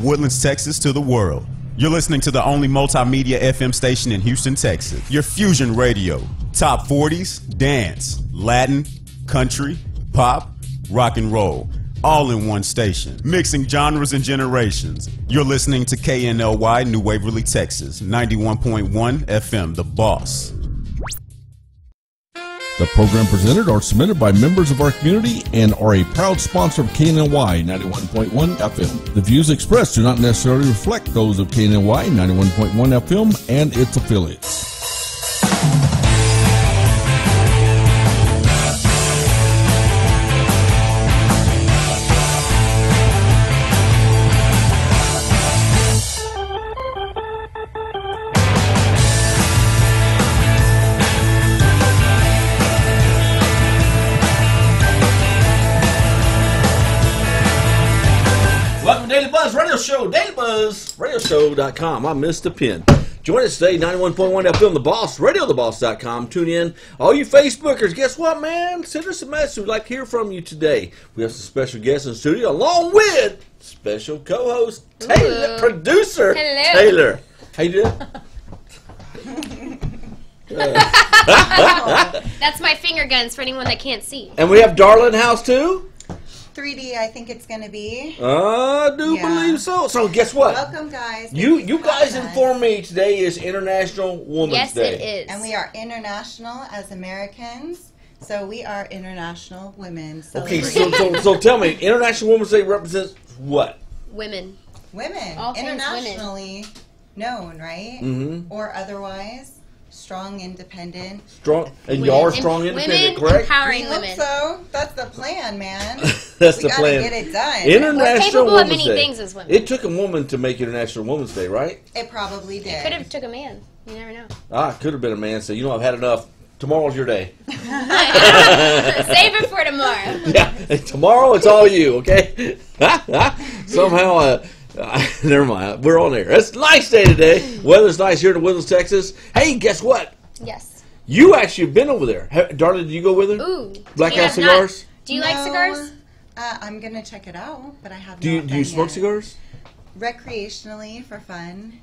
Woodlands, Texas to the world. You're listening to the only multimedia FM station in Houston, Texas. Your Fusion Radio. Top 40s, dance, Latin, country, pop, rock and roll. All in one station. Mixing genres and generations. You're listening to KNLY, New Waverly, Texas. 91.1 FM, The Boss. The program presented are submitted by members of our community and are a proud sponsor of KNLY 91.1 FM. The views expressed do not necessarily reflect those of KNLY 91.1 FM and its affiliates. Show, DailyBuzzRadioShow.com. I'm Mr. Penn. Join us today, 91.1 FM, The Boss, RadioTheBoss.com. Tune in. All you Facebookers, guess what, man? Send us a message. We'd like to hear from you today. We have some special guests in the studio, along with special co-host, Taylor, producer, Hello. Taylor. How you doing? That's my finger guns for anyone that can't see. And we have Darla in the house, too. 3D, I think it's going to be. I do believe so. So guess what? Welcome, guys. You guys informed me today is International Women's Day. Yes, it is. And we are international as Americans, so we are international women. Okay, so tell me, International Women's Day represents what? Women. Women. All things internationally known, right? Mm-hmm. Or otherwise. Strong, independent. Strong, and Women. y'all are strong, independent, correct? Empowering We hope women. so. That's the plan, man. That's we the plan. We gotta get it done. International We're capable of Women's many Day. things as women. It took a woman to make International Women's Day, right? It probably did. Could have took a man. You never know. It could have been a man. So I've had enough. Tomorrow's your day. Save it for tomorrow. Yeah, tomorrow it's all you. Okay. Somehow. Never mind. We're on there. It's a nice day today. Weather's nice here in Woodlands, Texas. Hey, guess what? Yes. You actually have been over there. Darla, did you go with her? Ooh. Black House have not. Cigars? Do you like cigars? I'm going to check it out, but I have Do not you done smoke yet. cigars? Recreationally, for fun.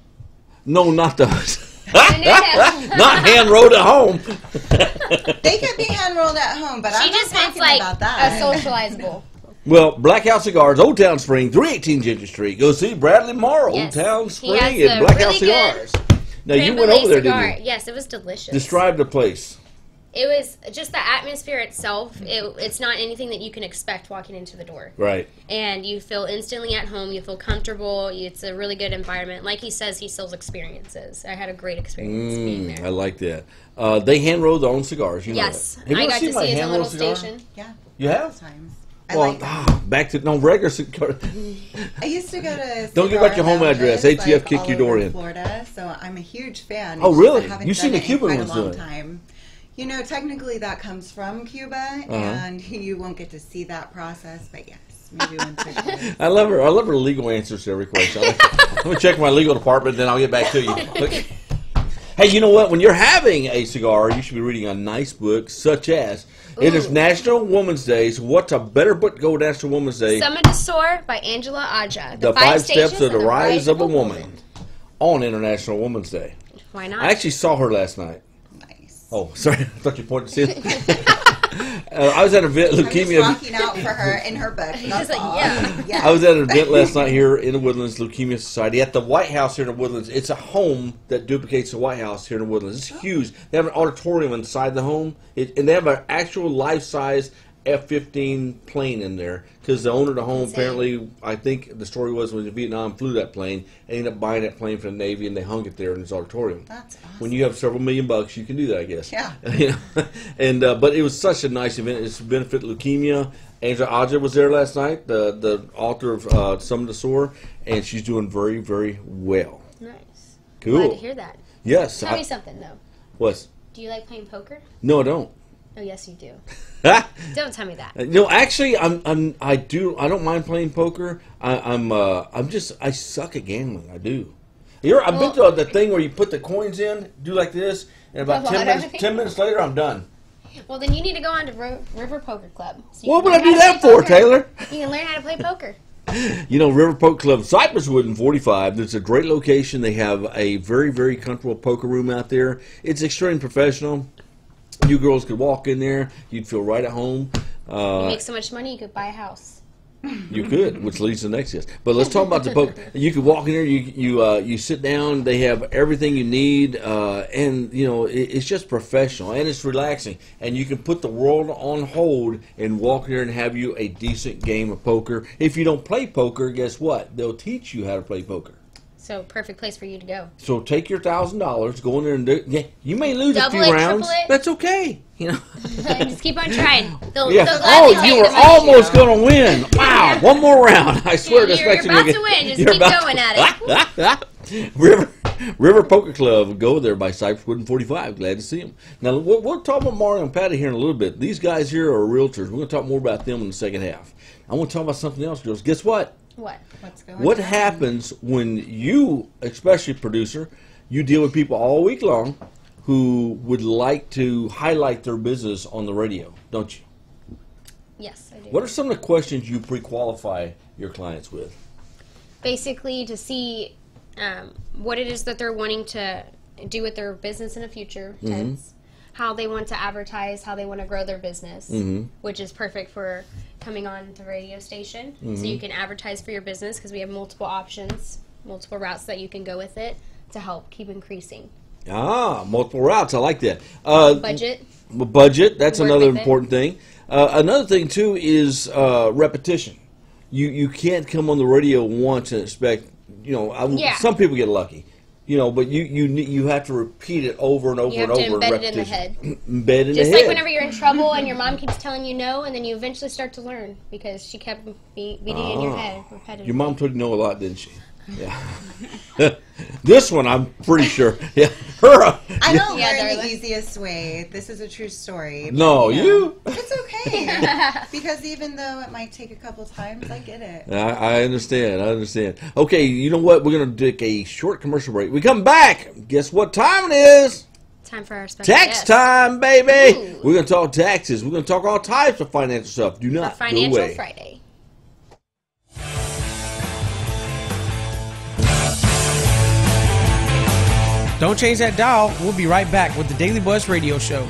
No, not those. Not hand rolled at home. They could be hand rolled at home, but She I'm not just meant talking like about a that. socializable. Well, Black House Cigars, Old Town Spring, 318 Ginger Street. Go see Bradley Morrow, Yes. Old Town He Spring, has and a Black really House good Cigars. Now, you Creme went brulee over there, cigar. didn't you? Yes, it was delicious. Describe the place. It was just the atmosphere itself. It's not anything that you can expect walking into the door. Right. And you feel instantly at home. You feel comfortable. It's a really good environment. Like he says, he sells experiences. I had a great experience being there. I like that. They hand roll their own cigars. You know Yes. that. Have you I ever got seen to my see his own hand-rolled little cigar? station. Yeah. You have? Sometimes. I Well, like them. back to regular cigar. I used to go to Don't give cigar out your home address. lounges, ATF kick all your door over in. Florida, so I'm a huge fan. Oh, It's just really? I haven't You've seen done the it in Cuban quite ones a long do it. time. You know, technically that comes from Cuba, and you won't get to see that process, but yes, maybe once or twice. I love her legal answers to every question. I'm going to check my legal department, then I'll get back to you. Okay. Hey, you know what? When you're having a cigar, you should be reading a nice book, such as it is National Women's Day. So what's a better book to go with National Women's Day? Summit to Soar by Angela Aja. The 5 Steps Stages of the Rise of a Woman. Woman on International Women's Day. Why not? I actually saw her last night. Nice. Oh, sorry. I thought you pointed to see it. I was at an event, I'm just leukemia. rocking out for her in her book. That's like, all. yeah. Yes. I was at an event last night here in the Woodlands, Leukemia Society, at the White House here in the Woodlands. It's a home that duplicates the White House here in the Woodlands. It's huge. They have an auditorium inside the home, and they have an actual life-size F-15 plane in there because the owner of the home apparently, I think the story was when Vietnam flew that plane, and ended up buying that plane from the Navy, and they hung it there in his auditorium. That's awesome. When you have several $1 million, you can do that, I guess. Yeah. You know? And but it was such a nice event. It's to benefit leukemia. Angela Aja was there last night, the author of Summit to Soar, and she's doing very, very well. Nice. Cool. Glad to hear that. Yes. Tell me something, though. What? Do you like playing poker? No, I don't. Oh, yes, you do. Don't tell me that. No, actually, I do. I don't mind playing poker. I suck at gambling. I do. I've been to the thing where you put the coins in, do like this, and about 10 minutes later, I'm done. Well, then you need to go on to River Poker Club. So What can would I learn do how to that play for, poker. Taylor? You can learn how to play poker. River Poker Club, Cypresswood in 45. It's a great location. They have a very, very comfortable poker room out there. It's extremely professional. You girls could walk in there. You'd feel right at home. You make so much money, you could buy a house. You could, which leads to the next guest. But let's talk about the poker. You could walk in there. You sit down. They have everything you need, and it's just professional and it's relaxing. And you can put the world on hold and walk in there and have you a decent game of poker. If you don't play poker, guess what? They'll teach you how to play poker. So perfect place for you to go. So take your $1,000, go in there and do it. Yeah, you may lose a few Double it, rounds. triple it. That's okay. Just keep on trying. They'll Yeah. gladly take You the were money. almost going to win. Wow. One more round. I swear this You're makes about me to win. Just you're keep about- going at it. River Poker Club. Go there by Cypresswood and 45. Glad to see them. Now, we'll talk about Mario and Patty here in a little bit. These guys here are realtors. We're going to talk more about them in the second half. I want to talk about something else, girls. Guess what? What's going What on? happens when you, especially producer, you deal with people all week long who would like to highlight their business on the radio, don't you? Yes, I do. What are some of the questions you pre-qualify your clients with? Basically, to see what it is that they're wanting to do with their business in the future, tense, how they want to advertise, how they want to grow their business, which is perfect for coming on the radio station. So you can advertise for your business because we have multiple options, multiple routes that you can go with it to help keep increasing. Multiple routes. I like that. Budget. That's Work another with it. important thing. Another thing, too, is repetition. You can't come on the radio once and expect, some people get lucky. But you have to repeat it over and over You have and to over. embed it in the head. Embed in Just the like head. whenever you're in trouble and your mom keeps telling you no, and then you eventually start to learn because she kept beating in your head repetitively. Your mom told you no a lot, didn't she? Yeah. This one, I'm pretty sure. Yeah. Her. I don't Yeah, learn the darling. easiest way. This is a true story. but, No, you. It's okay. Because even though it might take a couple times, I get it. I understand. Okay, you know what? We're going to take a short commercial break. We come back. Guess what time it is? Time for our special Tax guest. time, baby. Ooh. We're going to talk taxes. We're going to talk all types of financial stuff. Do The not go Financial away. Friday. Don't change that dial. We'll be right back with the Daily Buzz Radio Show.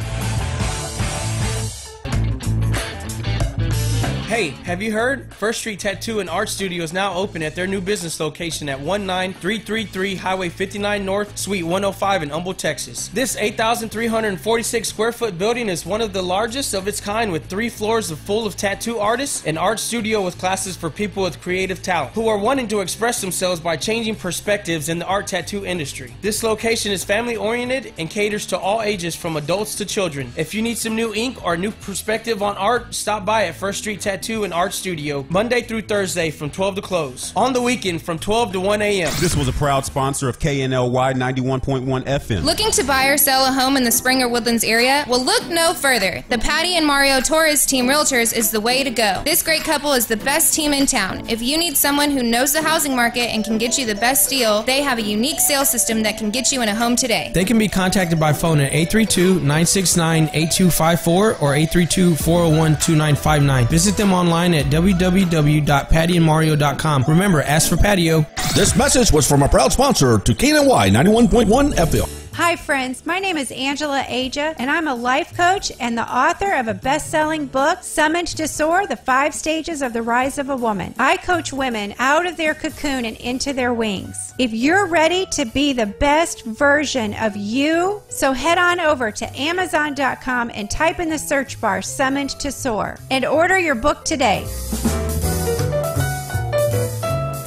Hey, have you heard? First Street Tattoo and Art Studio is now open at their new business location at 19333 Highway 59 North, Suite 105 in Humble, Texas. This 8,346 square foot building is one of the largest of its kind with 3 floors full of tattoo artists, an art studio with classes for people with creative talent who are wanting to express themselves by changing perspectives in the art tattoo industry. This location is family oriented and caters to all ages from adults to children. If you need some new ink or new perspective on art, stop by at First Street Tattoo and Art Studio Monday through Thursday from 12 to close. On the weekend from 12 to 1 a.m. This was a proud sponsor of KNLY 91.1 FM. Looking to buy or sell a home in the Springer Woodlands area? Well, look no further. The Patty and Mario Torres Team Realtors is the way to go. This great couple is the best team in town. If you need someone who knows the housing market and can get you the best deal, they have a unique sales system that can get you in a home today. They can be contacted by phone at 832-969-8254 or 832-401-2959. Visit them online at www.pattyandmario.com. Remember, ask for Patio. This message was from a proud sponsor to KNLY 91.1 FM. Hi friends, my name is Angela Aja and I'm a life coach and the author of a best-selling book, Summoned to Soar, The 5 Stages of the Rise of a Woman. I coach women out of their cocoon and into their wings. If you're ready to be the best version of you, so head on over to Amazon.com and type in the search bar, Summoned to Soar, and order your book today.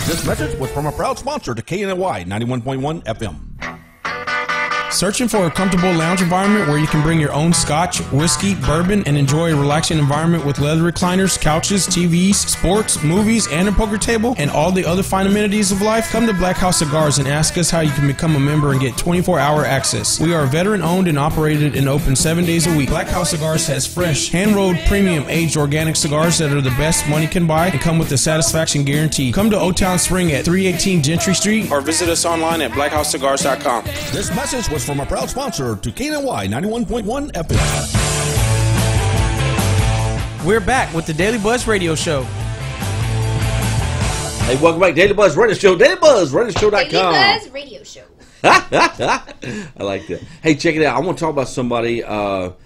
This message was from a proud sponsor to KNLY 91.1 FM. Searching for a comfortable lounge environment where you can bring your own scotch, whiskey, bourbon, and enjoy a relaxing environment with leather recliners, couches, TVs, sports, movies, and a poker table, and all the other fine amenities of life? Come to Black House Cigars and ask us how you can become a member and get 24-hour access. We are veteran-owned and operated and open 7 days a week. Black House Cigars has fresh, hand-rolled, premium, aged organic cigars that are the best money can buy and come with the satisfaction guarantee. Come to Old Town Spring at 318 Gentry Street or visit us online at blackhousecigars.com. This message was from a proud sponsor to KNLY 91.1 FM. We're back with the Daily Buzz Radio Show. Hey, welcome back, Daily Buzz Radio Show. DailyBuzzRadioShow.com. Daily Buzz Radio Show. I like that. Hey, check it out. I want to talk about somebody, Mario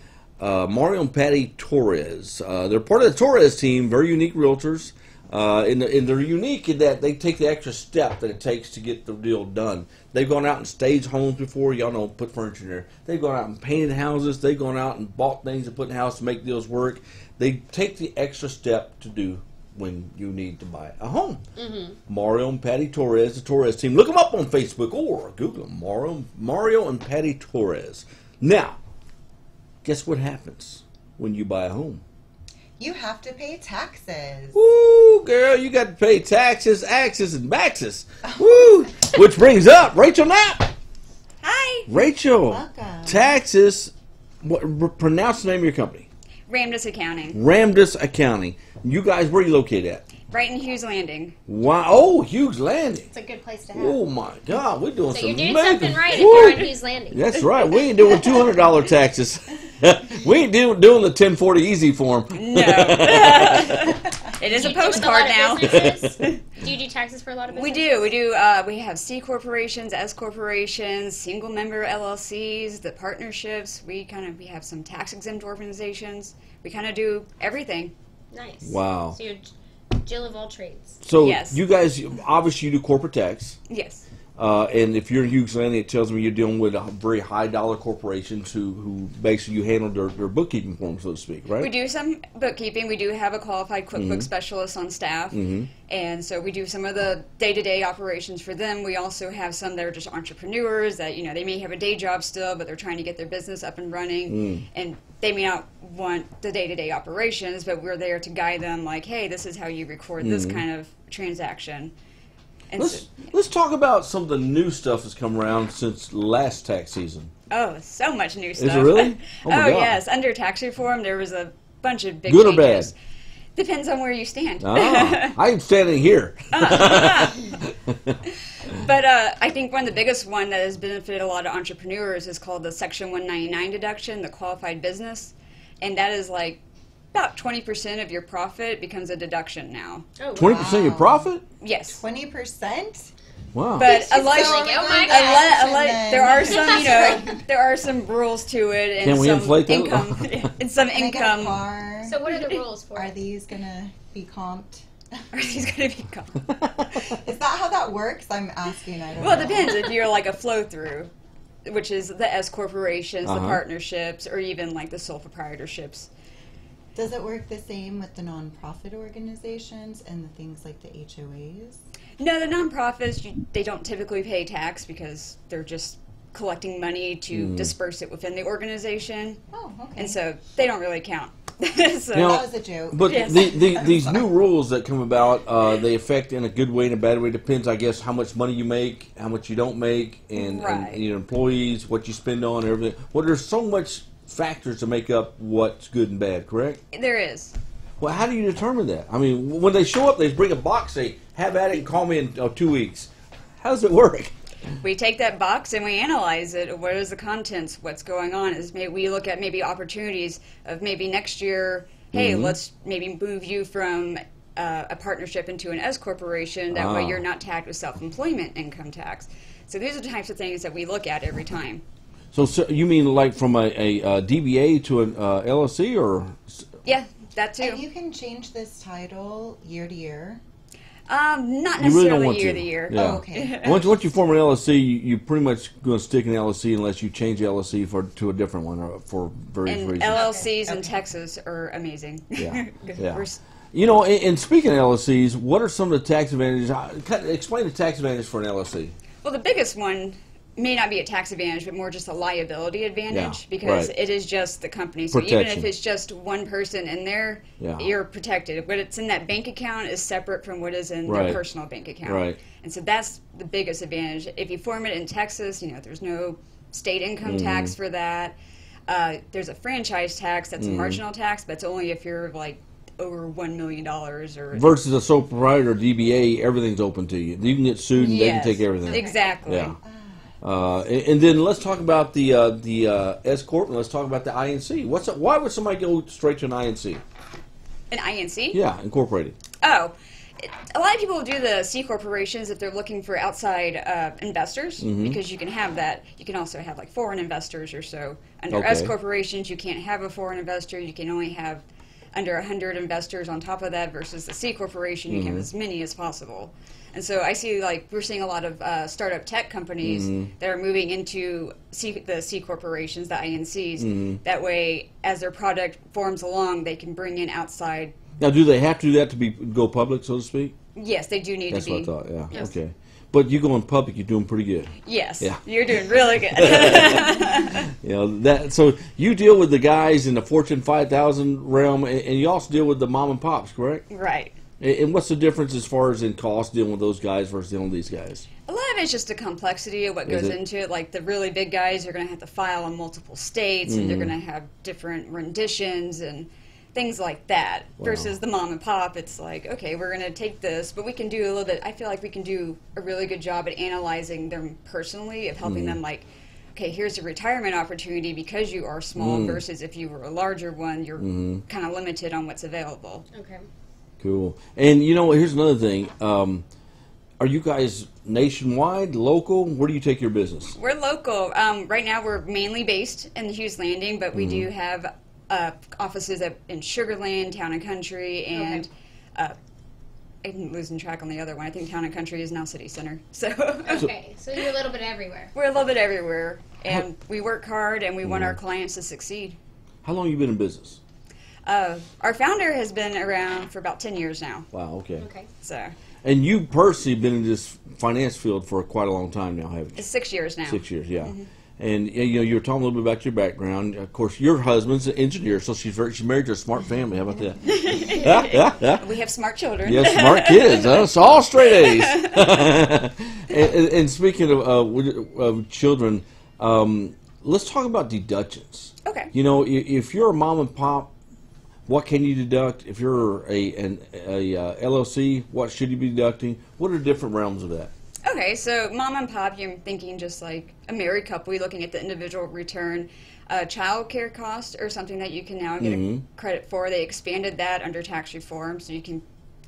and Patty Torres. They're part of the Torres team, very unique realtors. And they're unique in that they take the extra step that it takes to get the deal done. They've gone out and staged homes before. Y'all know, put furniture in there. They've gone out and painted houses. They've gone out and bought things and put in the house to make deals work. They take the extra step to do when you need to buy a home. Mario and Patty Torres, the Torres team. Look them up on Facebook or Google them. Mario and Patty Torres. Now, guess what happens when you buy a home? You have to pay taxes. Woo, girl, you got to pay taxes, axes, and baxes. Woo! Which brings up Rachel Knapp. Hi. Rachel, Welcome. taxes. Pronounce the name of your company. Ramdas Accounting. Ramdas Accounting. You guys, where are you located at? Right in Hughes Landing. Wow! Oh, Hughes Landing. It's a good place to have. Oh my God, we're doing So some you're doing amazing. something right if Woo! you're on Hughes Landing. That's right. We ain't doing $200 taxes. We ain't doing the 1040 easy form. No. It is a Do you deal with postcard lot now. of businesses? Do you do taxes for a lot of We businesses? do. We have C corporations, S corporations, single member LLCs, the partnerships. We have some tax exempt organizations. We kind of do everything. Nice. Wow. So you're Jill of all trades. So Yes. you guys, obviously, you do corporate tax. Yes. And if you're in Hughes Landing, it tells me you're dealing with a very high dollar corporations who basically you handle their bookkeeping for them, so to speak, right? We do some bookkeeping. We do have a qualified QuickBooks specialist on staff. And so we do some of the day-to-day operations for them. We also have some that are just entrepreneurs that, they may have a day job still, but they're trying to get their business up and running. And they may not want the day-to-day operations, but we're there to guide them like, hey, this is how you record this kind of transaction. And Let's talk about some of the new stuff that's come around since last tax season. Oh, so much new stuff. Is it really? Oh, my God. Yes. Under tax reform, there was a bunch of big Good or changes. bad? Depends on where you stand. I'm standing here. But I think one of the biggest one that has benefited a lot of entrepreneurs is called the Section 199 deduction, the qualified business. And that is like about 20% of your profit becomes a deduction now. Oh, 20% of your profit? Yes. 20%? Wow. But oh my God. there are some, there are some rules to it, and Can we some inflate that? income, and some Can I get a income. car? So what are the rules for Are it? these going to be comped? Are these going to be gone? Is that how that works? I'm asking. I don't know. Well, it depends if you're like a flow through, which is the S corporations, the partnerships, or even like the sole proprietorships. Does it work the same with the nonprofit organizations and the things like the HOAs? No, the nonprofits, they don't typically pay tax because they're just collecting money to disperse it within the organization. Oh, okay. And so they don't really count. So, Now, that was a joke. But Yes. these new rules that come about, they affect in a good way and a bad way. Depends, I guess, how much money you make, how much you don't make, and your employees, what you spend on, everything. Well, there's so much factors to make up what's good and bad, correct? there is. Well, how do you determine that? I mean, when they show up, they bring a box, say, have at it and call me in 2 weeks. How does it work? We take that box and we analyze it. What is the contents? What's going on? We look at maybe opportunities of maybe next year, hey, let's maybe move you from a partnership into an S corporation. That way you're not taxed with self-employment income tax. So these are the types of things that we look at every time. So you mean like from a DBA to an LLC, or? Yeah, that too. And you can change this title year to year. Not You really don't necessarily want year to. to year. Yeah. Oh, okay. Once you form an LLC, you're pretty much going to stick in LLC unless you change the LLC to a different one or for various And reasons. LLCs in Okay. Texas are amazing. Yeah, yeah. We're You know, and speaking of LLCs, what are some of the tax advantages? Explain the tax advantage for an LLC. Well, the biggest one may not be a tax advantage, but more just a liability advantage Yeah, because right. it is just the company. So even Protection. if it's just one person in there, Yeah. you're protected. What it's in that bank account is separate from what is in Right. their personal bank account. Right. And so that's the biggest advantage. If you form it in Texas, there's no state income tax for that. There's a franchise tax that's a marginal tax, but it's only if you're like over $1 million or Versus a sole proprietor DBA, everything's open to you. You can get sued and they can take everything. Exactly. Yeah. And then let's talk about the S corp, and let's talk about the INC. Why would somebody go straight to an INC? An INC? Yeah, incorporated. Oh, A lot of people do the C corporations if they're looking for outside investors, because you can have that. You can also have like foreign investors or so. Under S corporations, you can't have a foreign investor. You can only have under 100 investors on top of that, versus the C corporation, you can have as many as possible. And so I see, like, we're seeing a lot of startup tech companies that are moving into the C corporations, the INCs. That way, as their product forms along, they can bring in outside. Now, do they have to do that to go public, so to speak? Yes, they do need to be. That's what I thought, yeah. Yes. Okay. But you go in public, you're doing pretty good. Yes. Yeah. You're doing really good. So you deal with the guys in the Fortune 5,000 realm, and you also deal with the mom and pops, correct? Right. And what's the difference as far as in cost dealing with those guys versus dealing with these guys? A lot of it's just the complexity of what goes into it. Like the really big guys are going to have to file in multiple states, and they're going to have different renditions and things like that. Versus the mom and pop, it's like, okay, we're going to take this, but we can do a little bit. I feel like we can do a really good job at analyzing them personally, of helping them, like, okay, here's a retirement opportunity because you are small, versus if you were a larger one, you're kind of limited on what's available. Okay. Cool. And you know, here's another thing. Are you guys nationwide, local? Where do you take your business? We're local. Right now we're mainly based in the Hughes Landing, but we do have offices in Sugar Land, Town and Country, and I'm losing track on the other one. I think Town and Country is now City Center. So Okay, so you're a little bit everywhere. we're a little bit everywhere, and we work hard, and we want our clients to succeed. How long have you been in business? Our founder has been around for about 10 years now. Wow, okay. Okay. So And you personally been in this finance field for quite a long time now, haven't you? it's 6 years now. 6 years, yeah. And you know, you were talking a little bit about your background. Of course, your husband's an engineer, so she's married to a smart family. How about that? We have smart children. Yeah, smart kids. Huh? It's all straight A's. and speaking of children, let's talk about deductions. Okay. You know, if you're a mom and pop, what can you deduct? If you're a LLC, what should you be deducting? What are different realms of that? Okay, so mom and pop, you're thinking just like a married couple. You're looking at the individual return. Child care costs are something that you can now get a credit for. They expanded that under tax reform, so you can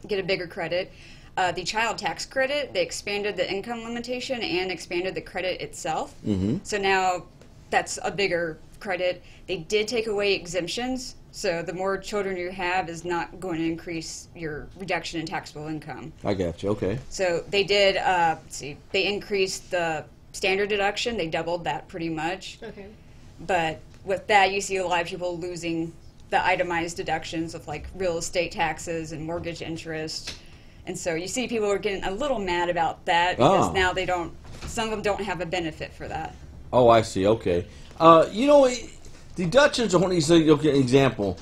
get a bigger credit. The child tax credit, they expanded the income limitation and expanded the credit itself. So now that's a bigger credit. They did take away exemptions. So the more children you have is not going to increase your reduction in taxable income. I got you. Okay. So they did, they increased the standard deduction. They doubled that pretty much. Okay. But with that, you see a lot of people losing the itemized deductions of like real estate taxes and mortgage interest. And so you see people are getting a little mad about that because now they don't, some of them don't have a benefit for that. Oh, I see. Okay. You know, deductions are one of these things. Okay, example.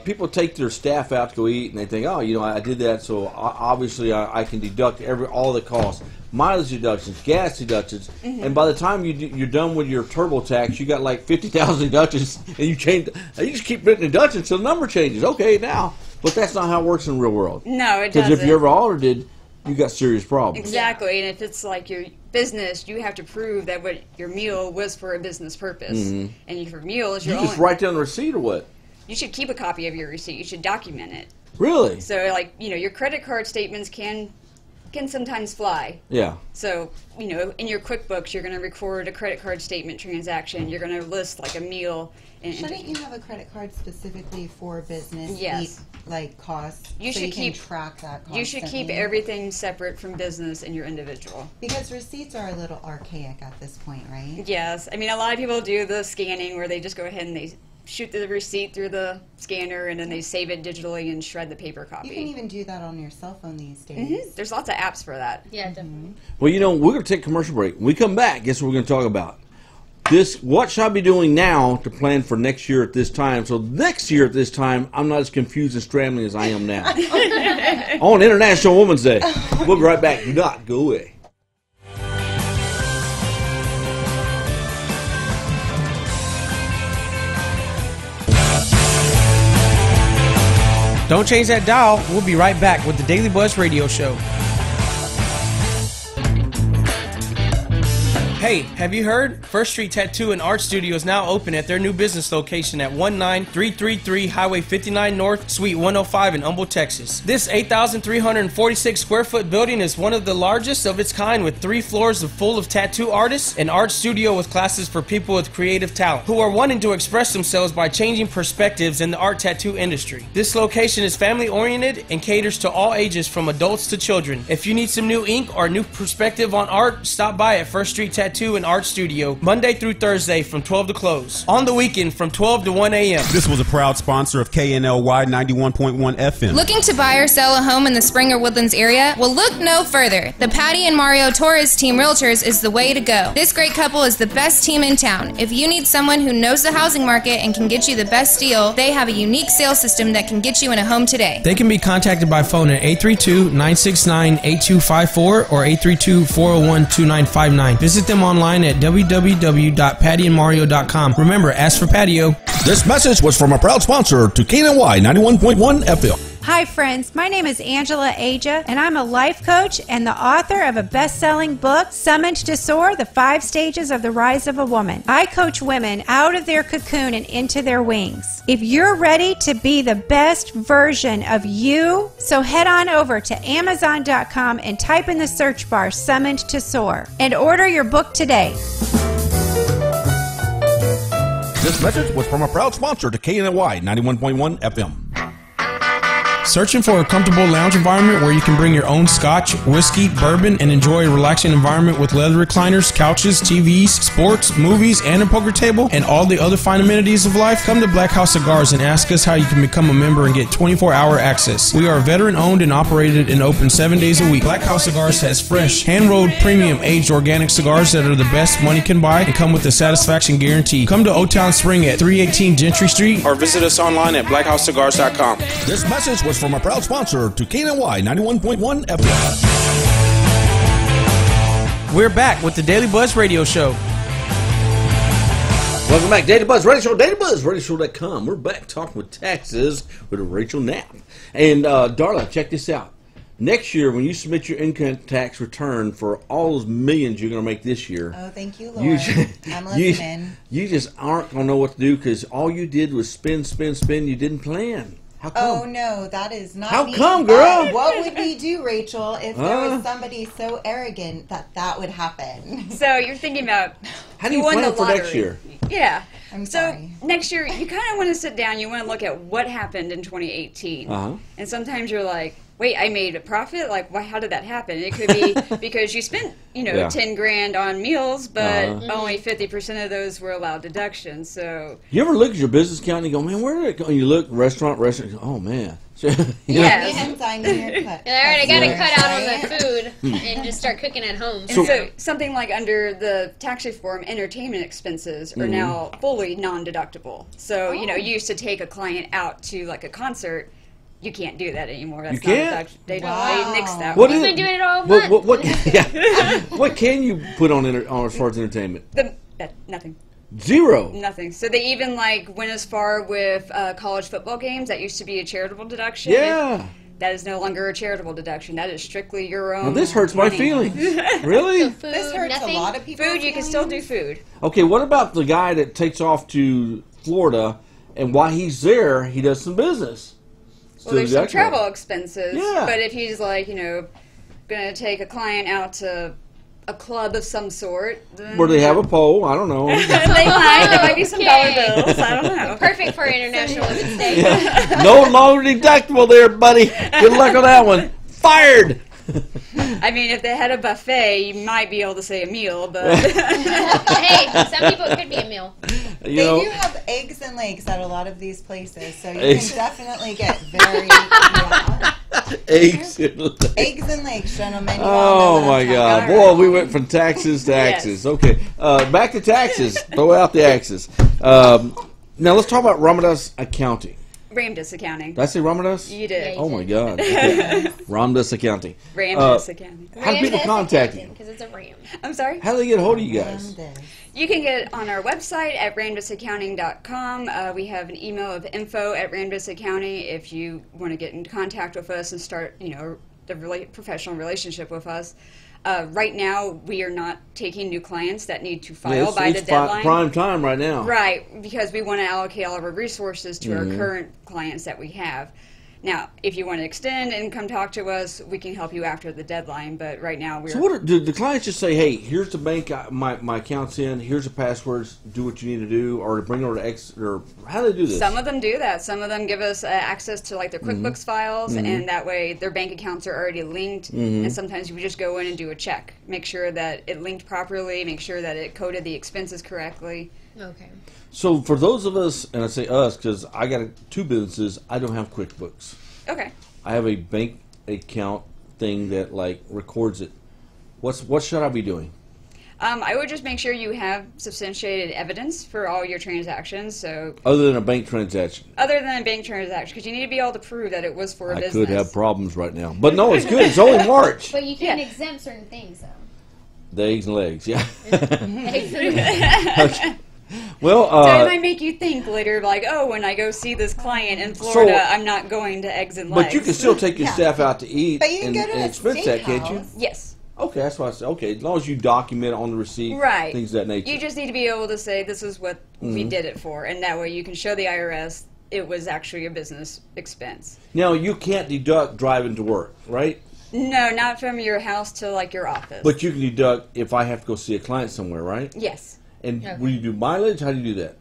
People take their staff out to go eat, and they think, oh, you know, I did that, so obviously I can deduct all the costs. Mileage deductions, gas deductions, and by the time you're done with your TurboTax, you got like 50,000 deductions, and you just keep putting deductions so the number changes. Okay, now, but that's not how it works in the real world. No, it doesn't. Because if you ever audited, you got serious problems. Exactly, and if it's like your business, you have to prove that what your meal was for a business purpose. And your meal is your You own. just write down the receipt or what? You should keep a copy of your receipt. You should document it. Really? So, like, you know, your credit card statements can sometimes fly. Yeah. So, you know, in your QuickBooks, you're going to record a credit card statement transaction. You're going to list like a meal. Shouldn't you have a credit card specifically for business? Yes. Like costs. You so should you keep can track that. You should keep constantly? everything separate from business and your individual. Because receipts are a little archaic at this point, right? Yes. I mean, a lot of people do the scanning where they just go ahead and they shoot the receipt through the scanner and then they save it digitally and shred the paper copy. You can even do that on your cell phone these days. There's lots of apps for that. Yeah, definitely. Well, you know, we're going to take a commercial break. When we come back, guess what we're going to talk about? What should I be doing now to plan for next year at this time? So next year at this time, I'm not as confused and scrambling as I am now. On International Women's Day. We'll be right back. Do not go away. Don't change that dial. We'll be right back with the Daily Buzz Radio Show. Hey, Hey, have you heard? First Street Tattoo and Art Studio is now open at their new business location at 19333 Highway 59 North, Suite 105 in Humble, Texas. This 8,346 square foot building is one of the largest of its kind, with 3 floors full of tattoo artists, an art studio with classes for people with creative talent who are wanting to express themselves by changing perspectives in the art tattoo industry. This location is family oriented and caters to all ages from adults to children. If you need some new ink or new perspective on art, stop by at First Street Tattoo and Art Studio Monday through Thursday from 12 to close. On the weekend from 12 to 1 a.m. This was a proud sponsor of KNLY 91.1 FM. Looking to buy or sell a home in the Springer Woodlands area? Well, look no further. The Patty and Mario Torres Team Realtors is the way to go. This great couple is the best team in town. If you need someone who knows the housing market and can get you the best deal, they have a unique sales system that can get you in a home today. They can be contacted by phone at 832-969-8254 or 832-401-2959. Visit them online at www.pattyandmario.com. Remember, ask for patio. This message was from a proud sponsor to KNLY 91.1 FM. Hi, friends. My name is Angela Aja, and I'm a life coach and the author of a best-selling book, Summoned to Soar, The 5 Stages of the Rise of a Woman. I coach women out of their cocoon and into their wings. If you're ready to be the best version of you, so head on over to Amazon.com and type in the search bar, Summoned to Soar, and order your book today. This message was from a proud sponsor to KNLY 91.1 FM. Searching for a comfortable lounge environment where you can bring your own scotch, whiskey, bourbon, and enjoy a relaxing environment with leather recliners, couches, TVs, sports, movies, and a poker table, and all the other fine amenities of life? Come to Black House Cigars and ask us how you can become a member and get 24-hour access. We are veteran-owned and operated and open 7 days a week. Black House Cigars has fresh, hand-rolled, premium, aged organic cigars that are the best money can buy and come with a satisfaction guarantee. Come to O-Town Spring at 318 Gentry Street or visit us online at blackhousecigars.com. This message was from a proud sponsor to KNLY 91.1 FM. We're back with the Daily Buzz Radio Show. Welcome back, Daily Buzz Radio Show, DailyBuzzRadioShow.com. We're back talking with taxes with Rachel Knapp. And Darla, check this out. Next year, when you submit your income tax return for all those millions you're going to make this year, oh, thank you, Lord. I'm listening. You just aren't going to know what to do because all you did was spend. You didn't plan. How come? Oh, no, that is not How me. come, girl? What would we do, Rachel, if there was somebody so arrogant that would happen? So you're thinking about How do you won plan the for lottery. next year? Yeah. I'm so sorry. next year, you kind of want to sit down. You want to look at what happened in 2018. Uh-huh. And sometimes you're like, wait, I made a profit? Like, why, how did that happen? It could be because you spent, Yeah. 10 grand on meals, but only 50% of those were allowed deductions. So You ever look at your business account and you go, man, where did it go? And you look, restaurant, oh, man. Yes. Hands on your cut. And I already got to That's cut out on right. the food and just start cooking at home. And so something like under the tax reform, entertainment expenses are now fully non-deductible. So, you used to take a client out to like a concert. You can't do that anymore. That's You can't? not they Wow. nix that. What one. is We've been doing it all what, month. what, yeah. What can you put on as far as entertainment? Nothing. Zero. Nothing. So they even went as far with college football games. That used to be a charitable deduction. Yeah. That is no longer a charitable deduction. That is strictly your own. Now this hurts my money. feelings. Really? Food, This hurts nothing. a lot of people. Food, you can still do food. Okay, what about the guy that takes off to Florida and while he's there, he does some business? Well, there's some deductible. travel expenses. Yeah. But if he's going to take a client out to a club of some sort, then Where they have a pole, I don't know. they might. There might be some dollar Okay. bills. I don't know. Perfect for International Women's Day. Yeah. No longer deductible there, buddy. Good luck on that one. Fired. I mean, if they had a buffet, you might be able to say a meal, but Hey, some people it could be a meal. You They know, do have eggs and lakes at a lot of these places, so you Eggs. can definitely get very eggs. eggs and lakes, gentlemen. You Oh all know what my I'm God, talking boy, about. we went from taxes to Yes. axes. Okay, back to taxes. Throw out the axes. Now let's talk about Ramadas accounting. Ramdas accounting. Did I say Ramadas? You did. Oh my God. Okay. Ramadas accounting. Ramdas accounting. How do people contact you? Because it's a ram. I'm sorry? How do they get a hold of you guys? You can get on our website at ramdusaccounting.com. We have an email of info@ramdusaccounting if you want to get in contact with us and start, the professional relationship with us. Right now, we are not taking new clients that need to file by the it's deadline. prime time right now. Right, because we want to allocate all of our resources to Mm-hmm. our current clients that we have. Now, if you want to extend and come talk to us, we can help you after the deadline. But right now, we're... So what do the clients just say, hey, here's the bank, my account's in, here's the passwords, do what you need to do, or bring over to X, or how do they do this? Some of them do that. Some of them give us access to like their Mm-hmm. QuickBooks files, and that way their bank accounts are already linked. Mm-hmm. And sometimes we just go in and do a check, make sure that it linked properly, make sure that it coded the expenses correctly. Okay. So for those of us, and I say us because I got 2 businesses, I don't have QuickBooks. Okay. I have a bank account thing that like records it. What should I be doing? I would just make sure you have substantiated evidence for all your transactions. So Other than a bank transaction. other than a bank transaction, because you need to be able to prove that it was for a I business. could have problems right now. But no, it's good. It's only March. But you can Yeah. exempt certain things, though. The eggs and legs, yeah. Exactly. Well, So it might make you think later, like, oh, when I go see this client in Florida, I'm not going to Eggs and Legs. but you can still take your Yeah. staff out to eat But you can and, go to and a expense that, can't you? steakhouse. Yes. Okay, that's why I said, okay, as long as you document it on the receipt, Right. things of that nature. You just need to be able to say this is what Mm-hmm. we did it for, and that way you can show the IRS it was actually a business expense. Now, you can't deduct driving to work, right? No, not from your house to like your office. But you can deduct if I have to go see a client somewhere, right? yes. And will you do mileage? How do you do that?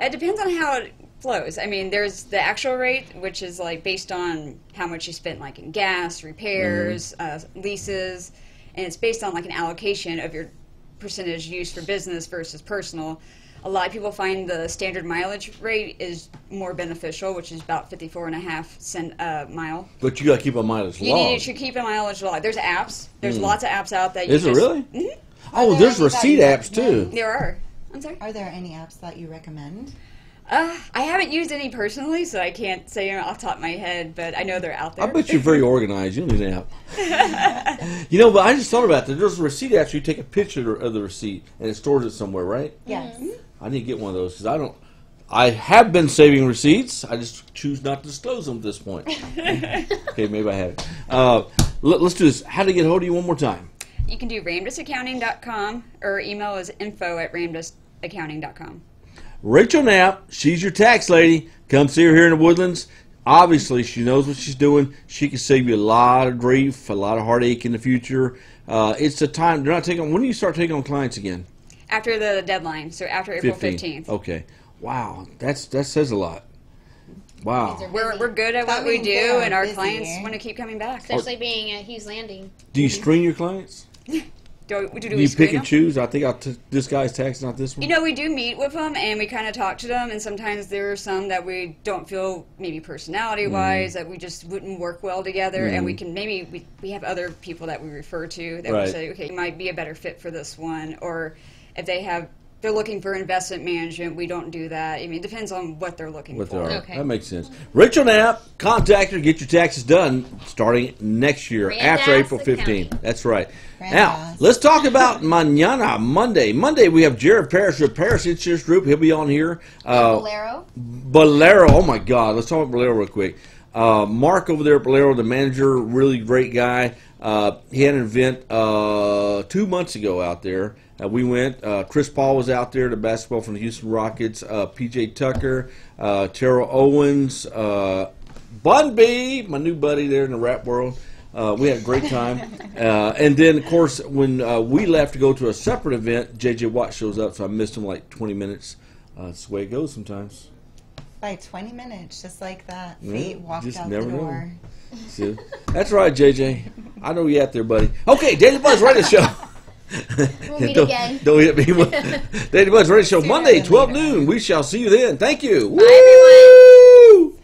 It depends on how it flows. I mean, there's the actual rate, which is like based on how much you spent, like in gas, repairs, leases, and it's based on like an allocation of your percentage used for business versus personal. A lot of people find the standard mileage rate is more beneficial, which is about 54.5 cents a mile. But you got to keep a mileage You log. should keep a mileage log. There's apps. There's lots of apps out that you Is it just, really? Mhm. Oh, Are there's there any that receipt you apps too. recommend? There are. I'm sorry. Are there any apps that you recommend? I haven't used any personally, so I can't say off the top of my head, but I know they're out there. I bet you're very organized. You don't need an app. You know, but I just thought about that. There's a receipt app. So you take a picture of the receipt and it stores it somewhere, right? Yes. I need to get one of those because I don't. I have been saving receipts. I just choose not to disclose them at this point. Okay, maybe I haven't. Let's do this. How to get a hold of you one more time? You can do ramdusaccounting.com or email is info@ramdusaccounting.com. Rachel Knapp, she's your tax lady. Come see her here in the Woodlands. Obviously, she knows what she's doing. She can save you a lot of grief, a lot of heartache in the future. It's the time. They're not taking. When do you start taking on clients again? After the deadline, so after April 15th. Okay. Wow, that says a lot. Wow. We're good at That what we means they do, are and our busy. clients want to keep coming back. Especially being at Hughes Landing. Do you screen your clients? Do Do we you screen pick and them? choose? I think this guy's tax, not this one. You know, we do meet with them, and we kind of talk to them, and sometimes there are some that we don't feel, maybe personality-wise, that we just wouldn't work well together, and we can maybe, we have other people that we refer to that Right. we say, okay, you might be a better fit for this one, or if they're looking for investment management, we don't do that. I mean, it depends on what they're looking What they for. are. Okay. That makes sense. Rachel Knapp, contact her, get your taxes done starting next year after Randas April 15th. Accounting. That's right. Randas. Now, let's talk about mañana, Monday. Monday, we have Jared Parrish of Parrish Insurance Group. He'll be on here. Bolero. Bolero, oh my God. Let's talk about Bolero real quick. Mark over there at Bolero, the manager, really great guy. He had an event 2 months ago out there. We went. Chris Paul was out there, the basketball from the Houston Rockets. PJ Tucker, Terrell Owens, Bun B, my new buddy there in the rap world. We had a great time. And then, of course, when we left to go to a separate event, J.J. Watt shows up, so I missed him like 20 minutes. That's the way it goes sometimes. By 20 minutes, just like that. Yeah, Fate walked just out never the know. door. See? That's right, J.J. I know you out there, buddy. Okay, Daily Buzz Radio Show. We'll meet don't, again. Don't hit me. Daily Buzz Radio Show, Monday, than 12 later. noon. We shall see you then. Thank you. Bye, everyone. Woo!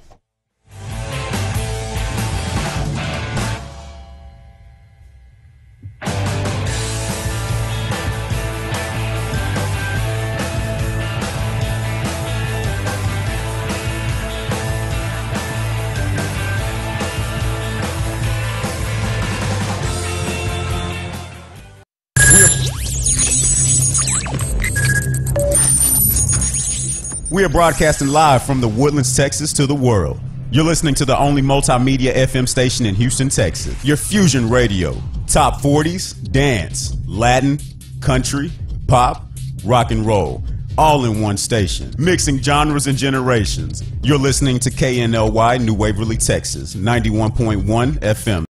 We are broadcasting live from the Woodlands, Texas to the world. You're listening to the only multimedia FM station in Houston, Texas. Your Fusion Radio, Top 40s, dance, Latin, country, pop, rock and roll. All in one station, mixing genres and generations. You're listening to KNLY, New Waverly, Texas, 91.1 FM.